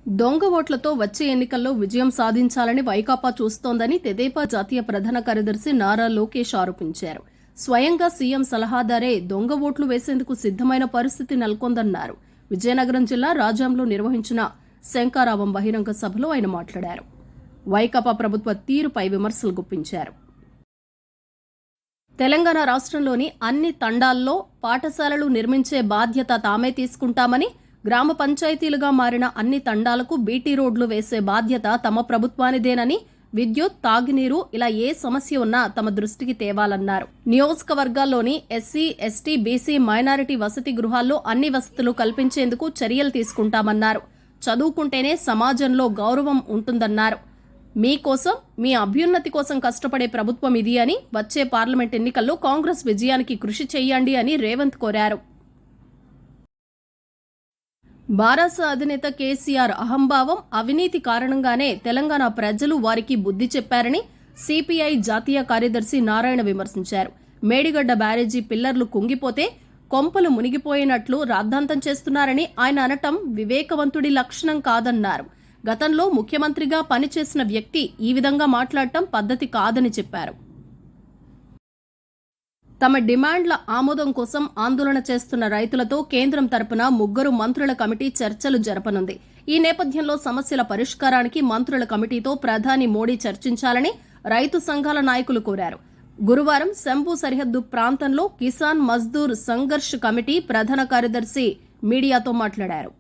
దొంగ ఓట్లతో వచ్చే ఎన్నికల్లో విజయం సాధించాలని వైకాపా చూస్తోందని తెదేపా జాతీయ ప్రధాన కార్యదర్శి నారా లోకేష్ ఆరోపించారు. స్వయంగా సీఎం సలహాదారే దొంగ ఓట్లు వేసేందుకు సిద్ధమైన పరిస్థితి నెలకొందన్నారు. విజయనగరం జిల్లా రాజాంలో నిర్వహించిన శంకారావం బహిరంగ సభలో ఆయన మాట్లాడారు. వైకాపా ప్రభుత్వ తీరుపై విమర్శలు గుప్పించారు. తెలంగాణ రాష్ట్రంలోని అన్ని తండాల్లో పాఠశాలలు నిర్మించే బాధ్యత తామే తీసుకుంటామని, గ్రామ పంచాయతీలుగా మారిన అన్ని తండాలకు బీటీ రోడ్లు వేసే బాధ్యత తమ ప్రభుత్వానిదేనని, విద్యుత్, తాగునీరు ఇలా ఏ సమస్య ఉన్నా తమ దృష్టికి తేవాలన్నారు. నియోజకవర్గాల్లోని ఎస్సీ, ఎస్టీ, బీసీ, మైనారిటీ వసతి గృహాల్లో అన్ని వసతులు కల్పించేందుకు చర్యలు తీసుకుంటామన్నారు. చదువుకుంటేనే సమాజంలో గౌరవం ఉంటుందన్నారు. మీకోసం, మీ అభ్యున్నతి కోసం కష్టపడే ప్రభుత్వం ఇది అని, వచ్చే పార్లమెంట్ ఎన్నికల్లో కాంగ్రెస్ విజయానికి కృషి చేయండి అని రేవంత్ కోరారు. బారాస అధినేత కేసీఆర్ అహంభావం, అవినీతి కారణంగానే తెలంగాణ ప్రజలు వారికి బుద్ధి చెప్పారని సిపిఐ జాతీయ కార్యదర్శి నారాయణ విమర్శించారు. మేడిగడ్డ బ్యారేజీ పిల్లర్లు కుంగిపోతే కొంపలు మునిగిపోయినట్లు రాద్ధాంతం చేస్తున్నారని ఆయన అనటం వివేకవంతుడి లక్షణం కాదన్నారు. గతంలో ముఖ్యమంత్రిగా పనిచేసిన వ్యక్తి ఈ విధంగా మాట్లాడటం పద్ధతి కాదని చెప్పారు. తమ డిమాండ్ల ఆమోదం కోసం ఆందోళన చేస్తున్న రైతులతో కేంద్రం తరపున 3 మంత్రుల కమిటీ చర్చలు జరపనుంది. ఈ నేపథ్యంలో సమస్యల పరిష్కారానికి మంత్రుల కమిటీతో ప్రధాని మోడీ చర్చించాలని రైతు సంఘాల నాయకులు కోరారు. గురువారం శంభు సరిహద్దు ప్రాంతంలో కిసాన్ మజ్దూర్ సంఘర్ష్ కమిటీ ప్రధాన కార్యదర్శి మీడియాతో మాట్లాడారు.